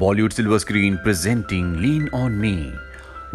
Bollywood silver screen presenting lean on me.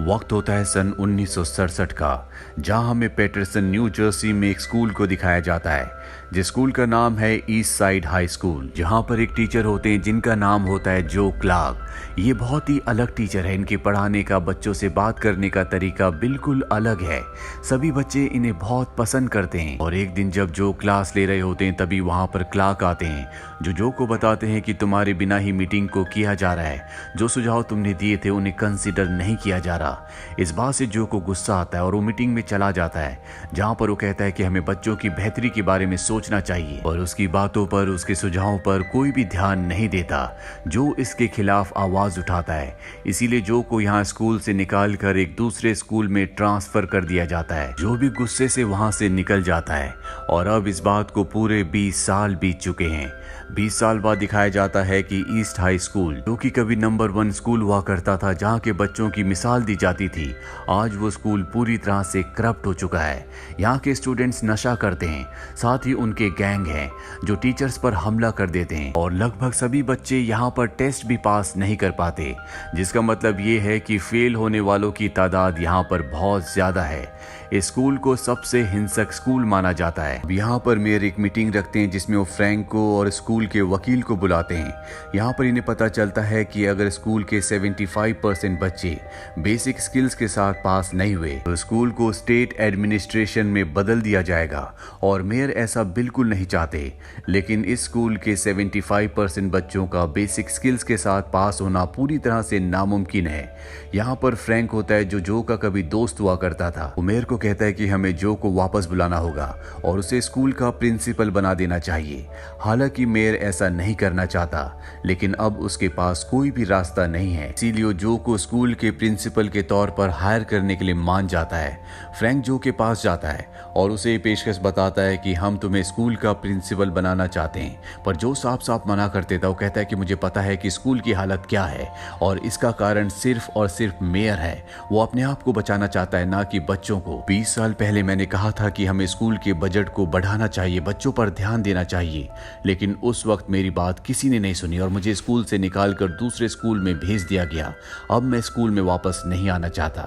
वक्त होता है सन 1967 का, जहां हमें पैटरसन न्यू जर्सी में एक स्कूल को दिखाया जाता है जिस स्कूल का नाम है ईस्ट साइड हाई स्कूल। जहां पर एक टीचर होते हैं जिनका नाम होता है जो क्लार्क। ये बहुत ही अलग टीचर है। इनके पढ़ाने का, बच्चों से बात करने का तरीका बिल्कुल अलग है। सभी बच्चे इन्हें बहुत पसंद करते हैं। और एक दिन जब जो क्लास ले रहे होते हैं तभी वहां पर क्लार्क आते हैं जो को बताते हैं कि तुम्हारे बिना ही मीटिंग को किया जा रहा है। जो सुझाव तुमने दिए थे उन्हें कंसिडर नहीं किया जा रहा। इस बात से जो को गुस्सा आता है और वो मीटिंग में चला जाता है जहां पर वो कहता है कि हमें बच्चों की बेहतरी के बारे में सोचना चाहिए। और उसकी बातों पर, उसके सुझावों पर कोई भी ध्यान नहीं देता। जो इसके खिलाफ आवाज उठाता है। इसीलिए जो को यहाँ स्कूल से निकाल कर एक दूसरे स्कूल में ट्रांसफर कर दिया जाता है। जो भी गुस्से से वहां से निकल जाता है। और अब इस बात को पूरे 20 साल बीत चुके हैं। 20 साल बाद दिखाया जाता है कि ईस्ट हाई स्कूल, जो कि कभी नंबर 1 स्कूल हुआ करता था जहां के बच्चों की मिसाल दी जाती थी, आज वो स्कूल पूरी तरह से करप्ट हो चुका है। यहाँ के स्टूडेंट्स नशा करते हैं, साथ ही उनके गैंग हैं जो टीचर्स पर हमला कर देते हैं। और लगभग सभी बच्चे यहाँ पर टेस्ट भी पास नहीं कर पाते, जिसका मतलब ये है कि फेल होने वालों की तादाद यहाँ पर बहुत ज्यादा है। इस स्कूल को सबसे हिंसक स्कूल माना जाता है। यहाँ पर मेयर एक मीटिंग रखते हैं जिसमें वो फ्रैंक को और स्कूल के वकील को बुलाते हैं। यहाँ पर इन्हें पता चलता है कि अगर स्कूल के 75% बच्चे बेसिक स्किल्स के साथ पास नहीं हुए तो स्कूल को स्टेट एडमिनिस्ट्रेशन में बदल दिया जाएगा। और मेयर ऐसा बिल्कुल नहीं चाहते, लेकिन इस स्कूल के 75% बच्चों का बेसिक स्किल्स के साथ पास होना पूरी तरह से नामुमकिन है। यहाँ पर फ्रैंक होता है जो का कभी दोस्त हुआ करता था। वो मेयर को कहता है कि हमें जो को वापस बुलाना होगा और उसे स्कूल का प्रिंसिपल बना देना चाहिए। हालांकि मेयर ऐसा नहीं करना चाहता, लेकिन अब उसके पास कोई भी रास्ता नहीं है। इसीलिए जो को स्कूल के प्रिंसिपल के तौर पर हायर करने के लिए मान जाता है। फ्रैंक जो के पास जाता है और उसे ये पेशकश बताता है कि हम तुम्हें स्कूल का प्रिंसिपल बनाना चाहते हैं। पर जो साफ साफ मना कर देता, वो कहता है कि मुझे पता है कि स्कूल की हालत क्या है और इसका कारण सिर्फ और सिर्फ मेयर है। वो अपने आप को बचाना चाहता है, ना कि बच्चों को। 20 साल पहले मैंने कहा था कि हमें स्कूल के बजट को बढ़ाना चाहिए, बच्चों पर ध्यान देना चाहिए, लेकिन उस वक्त मेरी बात किसी ने नहीं सुनी और मुझे स्कूल से निकालकर दूसरे स्कूल में भेज दिया गया। अब मैं स्कूल में वापस नहीं आना चाहता।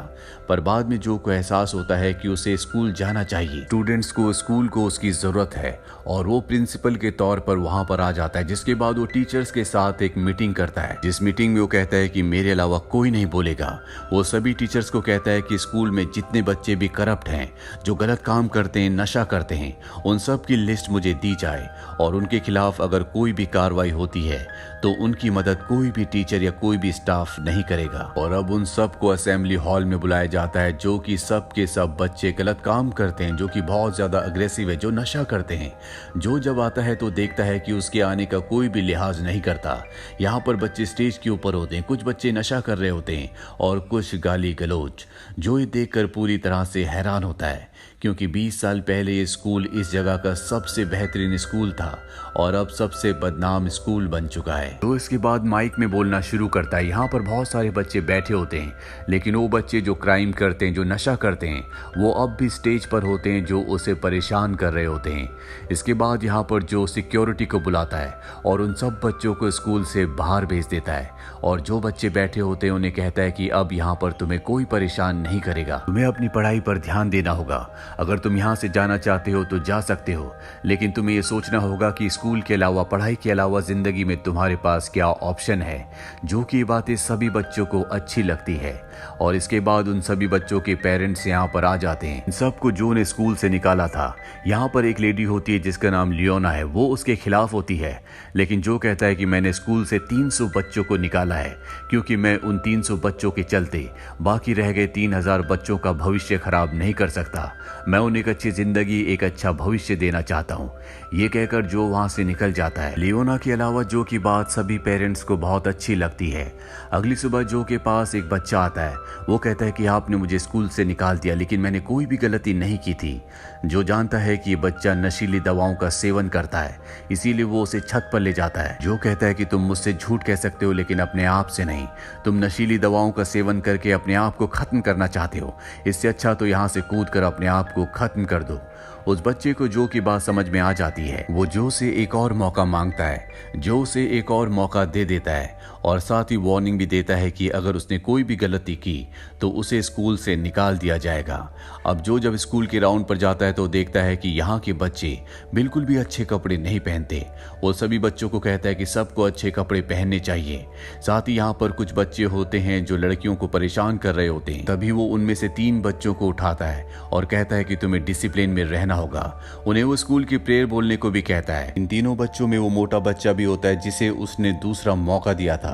पर बाद में जो को एहसास होता है कि उसे स्कूल जाना चाहिए। स्टूडेंट्स को स्कूल को उसकी जरूरत है और वो प्रिंसिपल के तौर पर वहां पर आ जाता है। जिसके बाद वो टीचर्स के साथ एक मीटिंग करता है, जिस मीटिंग में वो कहता है कि मेरे अलावा कोई नहीं बोलेगा। वो सभी टीचर्स को कहता है कि स्कूल में जितने बच्चे भी करप्ट हैं, जो गलत काम करते हैं, नशा करते हैं, उन सब की लिस्ट मुझे दी जाए और उनके खिलाफ अगर कोई भी कार्रवाई होती है तो उनकी मदद कोई भी टीचर या कोई भी स्टाफ नहीं करेगा। और अब उन सब को असेंबली हॉल में बुलाया जाता है, जो कि सब के सब बच्चे गलत काम करते हैं, जो कि बहुत ज्यादा अग्रेसिव है, जो नशा करते हैं। जो जब आता है तो देखता है कि उसके आने का कोई भी लिहाज नहीं करता। यहाँ पर बच्चे स्टेज के ऊपर होते हैं, कुछ बच्चे नशा कर रहे होते हैं और कुछ गाली गलौज। जो ये देखकर पूरी तरह से हैरान होता है, क्योंकि 20 साल पहले ये स्कूल इस जगह का सबसे बेहतरीन स्कूल था और अब सबसे बदनाम स्कूल बन चुका है। तो इसके बाद माइक में बोलना शुरू करता है। यहाँ पर बहुत सारे बच्चे बैठे होते हैं, लेकिन वो बच्चे जो क्राइम करते हैं, जो नशा करते हैं, वो अब भी स्टेज पर होते हैं, जो उसे परेशान कर रहे होते हैं। इसके बाद यहाँ पर जो सिक्योरिटी को बुलाता है और उन सब बच्चों को स्कूल से बाहर भेज देता है। और जो बच्चे बैठे होते हैं उन्हें कहता है कि अब यहाँ पर तुम्हें कोई परेशान नहीं करेगा, तुम्हें अपनी पढ़ाई पर ध्यान देना होगा। अगर तुम यहाँ से जाना चाहते हो तो जा सकते हो, लेकिन तुम्हें ये सोचना होगा कि स्कूल के अलावा, पढ़ाई के अलावा जिंदगी में तुम्हारे पास क्या ऑप्शन है। जो कि बातें सभी बच्चों को अच्छी लगती है। और इसके बाद उन सभी बच्चों के पेरेंट्स यहाँ पर आ जाते हैं। इन सबको जो ने स्कूल से निकाला था। यहाँ पर एक लेडी होती है जिसका नाम लियोना है। वो उसके खिलाफ होती है, लेकिन जो कहता है कि मैंने स्कूल से 300 बच्चों को निकाला है, क्योंकि मैं उन 300 बच्चों के चलते बाकी रह गए 3000 बच्चों का भविष्य खराब नहीं कर सकता। मैं उन्हें एक अच्छी जिंदगी, एक अच्छा भविष्य देना चाहता हूँ। ये कहकर जो वहां से निकल जाता है। लियोना के अलावा जो की बात सभी पेरेंट्स को बहुत अच्छी लगती है। अगली सुबह जो के पास एक बच्चा आता है। वो कहता है कि आपने मुझे स्कूल से निकाल दिया, लेकिन मैंने कोई भी गलती नहीं की थी। जो जानता है कि ये बच्चा नशीली दवाओं का सेवन करता है, इसीलिए वो उसे छत पर ले जाता है। जो कहता है कि तुम मुझसे झूठ कह सकते हो, लेकिन अपने आप से नहीं। तुम नशीली दवाओं का सेवन करके अपने आप को खत्म करना चाहते हो। इससे अच्छा तो यहाँ से कूद कर अपने आप को खत्म कर दो। उस बच्चे को जो की बात समझ में आ जाती है। वो जो से एक और मौका मांगता है, जो उसे एक और मौका दे देता है और साथ ही वार्निंग भी देता है कि अगर उसने कोई भी गलती की तो उसे स्कूल से निकाल दिया जाएगा। अब जो जब स्कूल के राउंड पर जाता है तो देखता है कि यहाँ के बच्चे बिल्कुल भी अच्छे कपड़े नहीं पहनते। वो सभी बच्चों को कहता है कि सबको अच्छे कपड़े पहनने चाहिए। साथ ही यहाँ पर कुछ बच्चे होते हैं जो लड़कियों को परेशान कर रहे होते हैं। तभी वो उनमें से 3 बच्चों को उठाता है और कहता है कि तुम्हें डिसिप्लिन में रहना होगा। उन्हें वो स्कूल की प्रेयर बोलने को भी कहता है। इन तीनों बच्चों में वो मोटा बच्चा भी होता है जिसे उसने दूसरा मौका दिया था।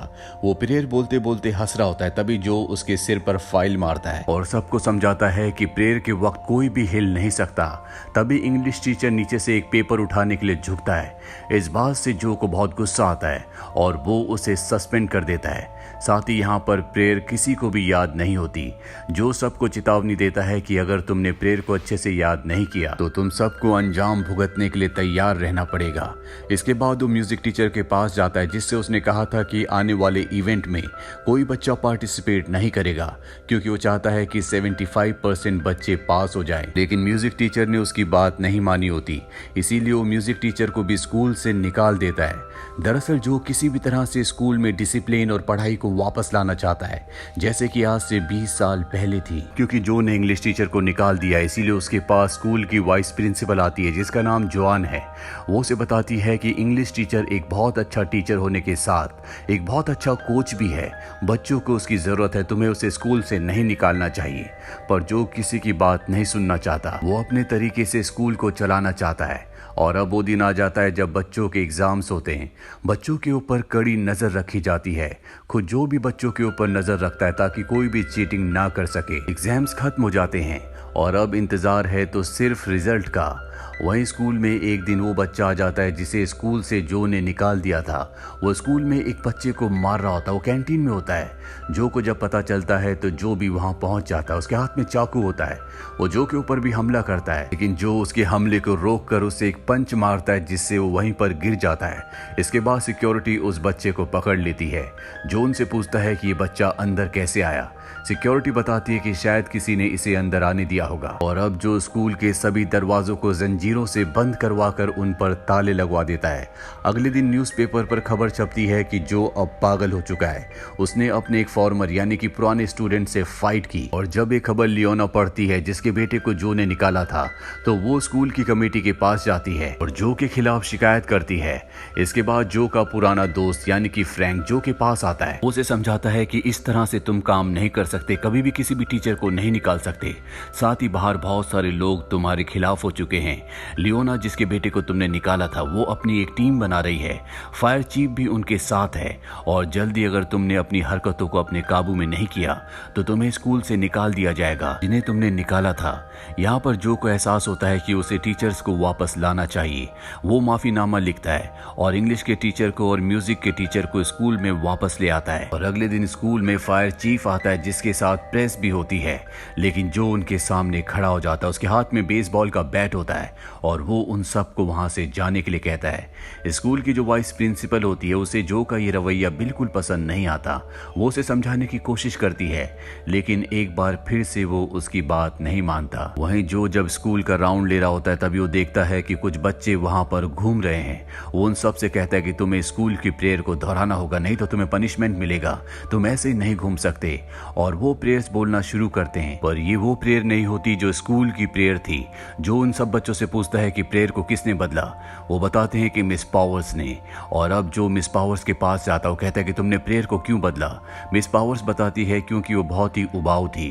वो प्रेयर बोलते बोलते हंस रहा होता है। तभी जो उसके सिर पर फाइल मारता है और सबको समझाता है कि प्रेयर के वक्त कोई भी हिल नहीं सकता। तभी इंग्लिश टीचर नीचे से एक पेपर उठाने के लिए झुकता है। इस बात से जो को बहुत गुस्सा आता है और वो उसे सस्पेंड कर देता है। साथ ही यहाँ पर प्रेयर किसी को भी याद नहीं होती। जो सबको चेतावनी देता है कि अगर तुमने प्रेयर को अच्छे से याद नहीं किया तो तुम सबको अंजाम भुगतने के लिए तैयार रहना पड़ेगा। इसके बाद वो म्यूजिक टीचर के पास जाता है जिससे उसने कहा था कि आने वाले इवेंट में कोई बच्चा पार्टिसिपेट नहीं करेगा क्योंकि वो चाहता है कि 75% बच्चे पास हो जाएं। लेकिन म्यूजिक टीचर ने उसकी बात नहीं मानी होती, इसीलिए वो म्यूजिक टीचर को भी स्कूल से निकाल देता है। दरअसल जो किसी भी तरह से स्कूल में डिसिप्लिन और पढ़ाई को वापस लाना चाहता है जैसे कि आज से 20 साल पहले थी। क्योंकि जो ने इंग्लिश टीचर को निकाल दिया इसीलिए उसके पास स्कूल की वाइस प्रिंसिपल आती है जिसका नाम जोआन है। वो उसे बताती है कि इंग्लिश टीचर एक बहुत अच्छा टीचर होने के साथ एक बहुत अच्छा कोच भी है। बच्चों को उसकी जरूरत है, तुम्हें उसे स्कूल से नहीं निकालना चाहिए। पर जो किसी की बात नहीं सुनना चाहता वो अपने तरीके से स्कूल को चलाना चाहता है। और अब वो दिन आ जाता है जब बच्चों के एग्जाम्स होते हैं। बच्चों के ऊपर कड़ी नजर रखी जाती है। खुद जो भी बच्चों के ऊपर नजर रखता है ताकि कोई भी चीटिंग ना कर सके। एग्जाम्स खत्म हो जाते हैं और अब इंतजार है तो सिर्फ रिजल्ट का। वहीं स्कूल में एक दिन वो बच्चा आ जाता है जिसे स्कूल से जो ने निकाल दिया था। वो स्कूल में एक बच्चे को मार रहा होता है। वो कैंटीन में होता है। जो को जब पता चलता है तो जो भी वहां पहुंच जाता है। उसके हाथ में चाकू होता है। वो जो के ऊपर भी हमला करता है लेकिन जो उसके हमले को रोक कर उसे एक पंच मारता है जिससे वो वहीं पर गिर जाता है। इसके बाद सिक्योरिटी उस बच्चे को पकड़ लेती है। जो उनसे पूछता है कि ये बच्चा अंदर कैसे आया। सिक्योरिटी बताती है कि शायद किसी ने इसे अंदर आने दिया होगा। और अब जो स्कूल के सभी दरवाजों को जंजीरों से बंद करवाकर उन पर ताले लगवा देता है। अगले दिन न्यूज़पेपर पर खबर छपती है कि जो अब पागल हो चुका है। उसने अपने एक फॉर्मर यानी कि पुराने स्टूडेंट से फाइट की। और जब ये खबर लियोना पढ़ती है जिसके बेटे को जो ने निकाला था तो वो स्कूल की कमेटी के पास जाती है और जो के खिलाफ शिकायत करती है। इसके बाद जो का पुराना दोस्त यानी कि फ्रैंक जो के पास आता है। उसे समझाता है कि इस तरह से तुम काम नहीं कर सकते, कभी भी किसी भी टीचर को नहीं निकाल सकते। साथ ही बाहर बहुत सारे लोग तुम्हारे खिलाफ हो चुके हैं। लियोना जिसके बेटे को तुमने निकाला था वो अपनी एक टीम बना रही है। फायर चीफ भी उनके साथ है और जल्दी अगर तुमने अपनी हरकतों को अपने काबू में नहीं किया तो तुम्हें स्कूल से निकाल दिया जाएगा जिन्हें तुमने निकाला था। यहाँ पर जो को एहसास होता है कि उसे टीचर्स को वापस लाना चाहिए। वो माफीनामा लिखता है और इंग्लिश के टीचर को और म्यूजिक के टीचर को स्कूल में वापस ले आता है। और अगले दिन स्कूल में फायर चीफ आता है जिसके साथ प्रेस भी होती है। लेकिन जो उनके सामने खड़ा हो जाता है। उसके हाथ में बेसबॉल का बैट होता है और वो उन सबको वहां से जाने के लिए कहता है। स्कूल की जो वाइस प्रिंसिपल होती है उसे जो का ये रवैया बिल्कुल पसंद नहीं आता। वो उसे समझाने की कोशिश करती है लेकिन एक बार फिर से वो उसकी बात नहीं मानता। वहीं जो जब स्कूल का राउंड ले रहा होता है तभी वो देखता है कि कुछ बच्चे वहां पर घूम रहे हैं। वो उन सब से कहता है कि तुम्हें स्कूल की प्रेयर को दोहराना होगा नहीं तो तुम्हें पनिशमेंट मिलेगा, तुम ऐसे ही नहीं घूम सकते। और वो प्रेयर्स बोलना शुरू करते हैं पर ये वो प्रेयर नहीं होती जो स्कूल की प्रेयर थी। जो उन सब बच्चों से पूछता है कि प्रेयर को किसने बदला। वो बताते हैं कि मिस पावर्स ने। और अब जो मिस पावर्स के पास जाता है वो कहता है कि तुमने प्रेयर को क्यों बदला। मिस पावर्स बताती है क्योंकि वो बहुत ही उबाऊ थी।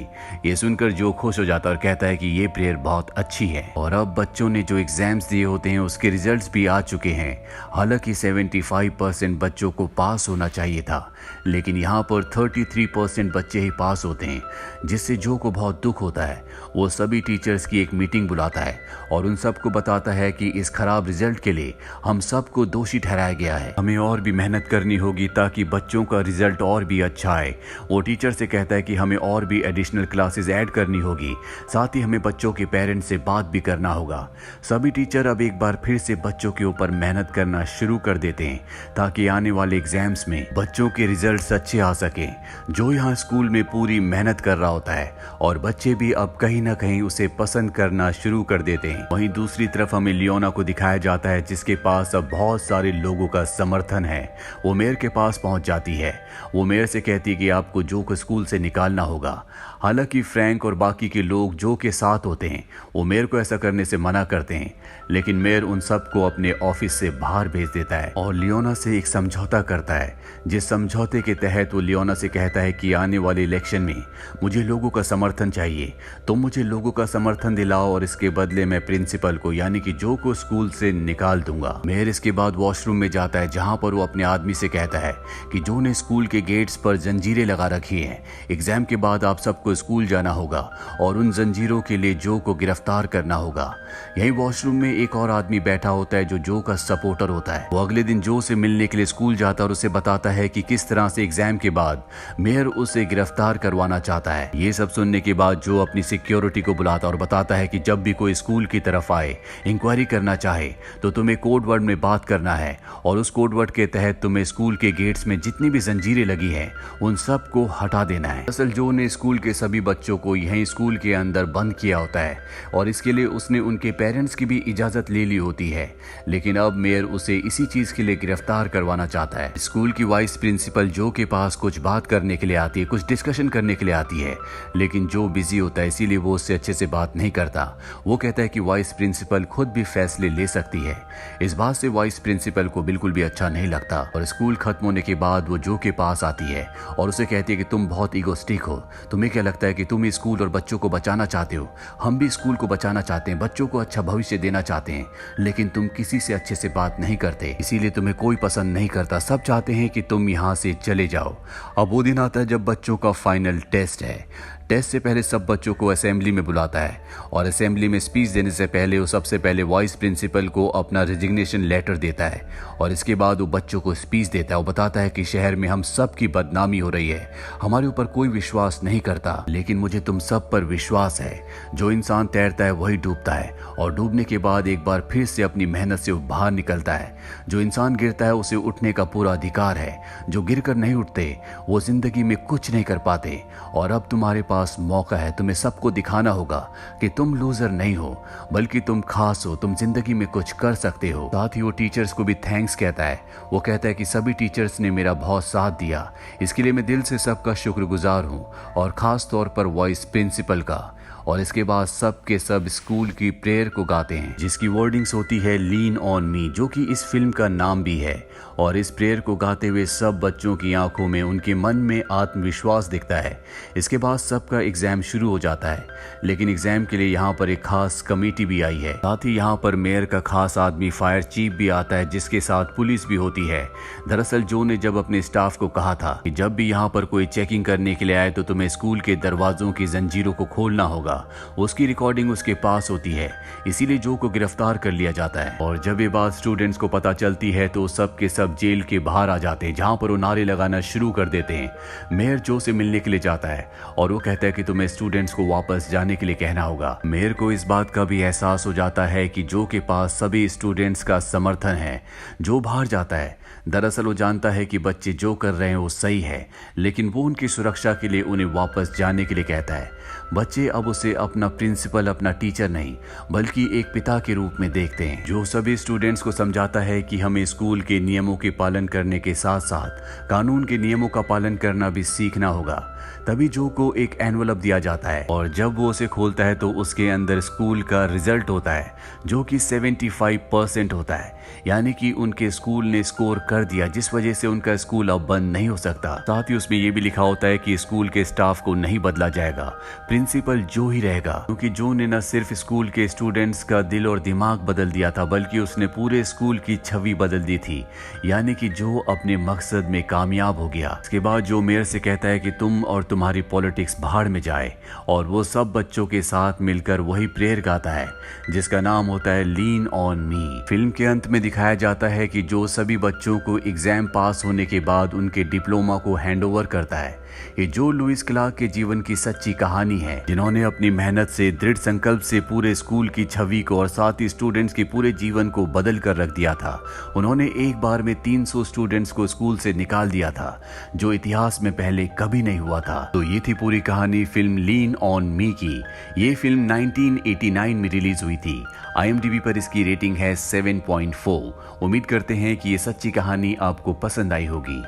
ये सुनकर जो खुश हो जाता है और कहता है कि ये प्रेयर बहुत अच्छी है। और अब बच्चों ने जो एग्जाम्स दिए होते हैं उसके रिजल्ट्स भी आ चुके हैं। हालांकि 75% बच्चों को पास होना चाहिए था लेकिन यहाँ पर 33% बच्चे ही पास होते हैं जिससे जो को बहुत दुख होता है। वो सभी टीचर्स की एक मीटिंग बुलाता है और उन सबको बताता है कि इस खराब रिजल्ट के लिए हम सबको दोषी ठहराया गया है। हमें और भी मेहनत करनी होगी ताकि बच्चों का रिजल्ट और भी अच्छा आए। वो टीचर से कहता है कि हमें और भी एडिशनल क्लासेस ऐड करनी होगी। साथ ही हमें बच्चों के पेरेंट्स से बात भी करना होगा। सभी टीचर अब एक बार फिर से बच्चों के ऊपर मेहनत करना शुरू कर देते हैं ताकि आने वाले एग्जाम्स में बच्चों के रिजल्ट्स अच्छे आ सके। जो यहाँ स्कूल में पूरी मेहनत कर रहा होता है और बच्चे भी अब कहीं ना कहीं उसे पसंद करना शुरू कर देते हैं। वहीं वहीं दूसरी तरफ हमें लियोना को दिखाया जाता है जिसके पास अब बहुत सारे लोगों का समर्थन है। वो मेयर के पास पहुंच जाती है। वो मेयर से कहती है कि आपको जो को स्कूल से निकालना होगा। हालांकि फ्रैंक और बाकी के लोग जो के साथ होते हैं वो मेयर को ऐसा करने से मना करते हैं, लेकिन मेयर उन सबको अपने ऑफिस से बाहर भेज देता है और लियोना से एक समझौता करता है, जिस समझौते के तहत वो लियोना से कहता है कि आने वाले इलेक्शन में मुझे लोगों का समर्थन चाहिए, तुम मुझे लोगों का समर्थन दिलाओ और इसके बदले मैं प्रिंसिपल को यानी कि जो को स्कूल से निकाल दूंगा। मेयर इसके बाद वॉशरूम में जाता है जहां पर वो अपने आदमी से कहता है कि जो ने स्कूल के गेट्स पर जंजीरें लगा रखी हैं, एग्जाम के बाद आप सबको स्कूल जाना होगा और उन जंजीरों के लिए जो को गिरफ्तार करना होगा। यही वॉशरूम में एक और आदमी बैठा होता है जो का सपोर्टर होता है। वो अगले दिन जो से मिलने के लिए स्कूल जाता है और उसे बताता है कि किस तरह से एग्जाम के बाद मेयर उसे गिरफ्तार करवाना चाहता है। ये सब सुनने के बाद जो अपनी सिक्योरिटी को बुलाता और बताता है कि जब भी कोई स्कूल की तरफ आए, इंक्वायरी करना चाहे तो तुम्हें कोड वर्ड में बात करना है और उस कोड वर्ड के तहत तुम्हें स्कूल के गेट्स में जितनी भी जंजीरें लगी हैं उन सब को हटा देना है। असल जो ने स्कूल के सभी बच्चों को यहीं स्कूल के अंदर बंद किया होता है और इसके लिए उसने उनके पेरेंट्स की भी इजाजत ले ली होती है, लेकिन अब मेयर उसे इसी चीज के लिए गिरफ्तार करवाना चाहता है। स्कूल की वाइस प्रिंसिपल जो के पास कुछ बात करने के लिए आती है, कुछ डिस्कशन करने के लिए आती है, लेकिन जो बिजी होता है इसीलिए वो उससे अच्छे से बात नहीं करता। वो कहता है कि वाइस प्रिंसिपल खुद भी फैसले ले सकती है। इस बात से वाइस प्रिंसिपल को बिल्कुल भी अच्छा नहीं लगता और स्कूल खत्म होने के बाद वो जो के पास आती है और उसे कहती है कि तुम बहुत ईगोस्टिक हो, तुम्हें क्या लगता है कि तुम स्कूल और बच्चों को बचाना चाहते हो, हम भी स्कूल को बचाना चाहते हैं, बच्चों को अच्छा भविष्य देना चाहते हैं, लेकिन तुम किसी से अच्छे से बात नहीं करते, इसीलिए तुम्हें कोई पसंद नहीं करता, सब चाहते हैं कि तुम यहाँ से चले जाओ। अब वो दिन आता है जब बच्चों का फाइनल टेस्ट है। टेस्ट से पहले सब बच्चों को असेंबली में बुलाता है और असेंबली में स्पीच देने से पहले वो सबसे पहले वाइस प्रिंसिपल को अपना रेजिग्नेशन लेटर देता है और इसके बाद वो बच्चों को स्पीच देता है और बताता है कि शहर में हम सब की बदनामी हो रही है, हमारे ऊपर कोई विश्वास नहीं करता, लेकिन मुझे तुम सब पर विश्वास है। जो इंसान तैरता है वही डूबता है और डूबने के बाद एक बार फिर से अपनी मेहनत से बाहर निकलता है। जो इंसान गिरता है उसे उठने का पूरा अधिकार है, जो गिरकर नहीं उठते वो जिंदगी में कुछ नहीं कर पाते और अब तुम्हारे पास मौका है, तुम्हें सबको दिखाना होगा कि तुम लूजर नहीं हो बल्कि तुम खास हो, तुम जिंदगी में कुछ कर सकते हो। साथ ही वो टीचर्स को भी थैंक्स कहता है। वो कहता है कि सभी टीचर्स ने मेरा बहुत साथ दिया, इसके लिए मैं दिल से सबका शुक्रगुजार हूँ और खास तौर पर वाइस प्रिंसिपल का। और इसके बाद सब के सब स्कूल की प्रेयर को गाते हैं जिसकी वर्डिंग्स होती है लीन ऑन मी, जो कि इस फिल्म का नाम भी है। और इस प्रेयर को गाते हुए सब बच्चों की आंखों में, उनके मन में आत्मविश्वास दिखता है। इसके बाद सबका एग्जाम शुरू हो जाता है, लेकिन एग्जाम के लिए यहाँ पर एक खास कमेटी भी आई है। साथ ही यहाँ पर मेयर का खास आदमी फायर चीफ भी आता है जिसके साथ पुलिस भी होती है। दरअसल जो ने जब अपने स्टाफ को कहा था कि जब भी यहाँ पर कोई चेकिंग करने के लिए आए तो तुम्हें स्कूल के दरवाजों की जंजीरों को खोलना होगा, उसकी रिकॉर्डिंग उसके पास होती है, इसीलिए जो को गिरफ्तार कर लिया जाता है। और जब ये बात स्टूडेंट्स को पता चलती है तो सब के सब जेल के बाहर आ जाते हैं जहां पर वो नारे लगाना शुरू कर देते हैं। मेयर जो से मिलने के लिए जाता है और वो कहता है कि तुम्हें स्टूडेंट्स को वापस जाने के लिए कहना होगा। मेयर को इस बात का भी एहसास हो जाता है कि जो के पास सभी स्टूडेंट्स का समर्थन है। जो बाहर जाता है, दरअसल वो जानता है कि बच्चे जो कर रहे हैं वो सही है, लेकिन वो उनकी सुरक्षा के लिए उन्हें वापस जाने के लिए कहता है। बच्चे अब उसे अपना प्रिंसिपल, अपना टीचर नहीं बल्कि एक पिता के रूप में देखते हैं। जो सभी स्टूडेंट्स को समझाता है कि हमें स्कूल के नियमों के पालन करने के साथ साथ कानून के नियमों का पालन करना भी सीखना होगा। तभी जो को एक एनवलप दिया जाता है और जब वो उसे खोलता है तो उसके अंदर स्कूल का रिजल्ट होता है जो कि 75% होता है, यानी कि उनके स्कूल ने स्कोर कर दिया, जिस वजह से उनका स्कूल अब बंद नहीं हो सकता। साथ ही उसमें यह भी लिखा होता है कि स्कूल के स्टाफ को नहीं बदला जाएगा, प्रिंसिपल जो ही रहेगा, क्योंकि जो ने न सिर्फ स्कूल के स्टूडेंट्स का दिल और दिमाग बदल दिया था बल्कि उसने पूरे स्कूल की छवि बदल दी थी, यानी कि जो अपने मकसद में कामयाब हो गया। इसके बाद जो मेयर से कहता है कि तुम और तुम्हारी पॉलिटिक्स भाड़ में जाए और वो सब बच्चों के साथ मिलकर वही प्रेयर गाता है जिसका नाम होता है लीन ऑन मी। फिल्म के अंत में दिखाया जाता है कि जो सभी बच्चों को एग्जाम पास होने के बाद उनके डिप्लोमा को हैंडओवर करता है। ये जो लुइस क्लार्क के जीवन की सच्ची कहानी है, जिन्होंने अपनी मेहनत से, दृढ़ संकल्प से पूरे स्कूल की छवि को और साथ ही स्टूडेंट्स के पूरे जीवन को बदल कर रख दिया था। उन्होंने एक बार में 300 स्टूडेंट्स को स्कूल से निकाल दिया था, जो इतिहास में पहले कभी नहीं हुआ था। तो ये थी पूरी कहानी फिल्म लीन ऑन मी की। ये फिल्म 1989 में रिलीज हुई थी। IMDb पर इसकी रेटिंग है 7.4। उम्मीद करते हैं कि ये सच्ची कहानी आपको पसंद आई होगी।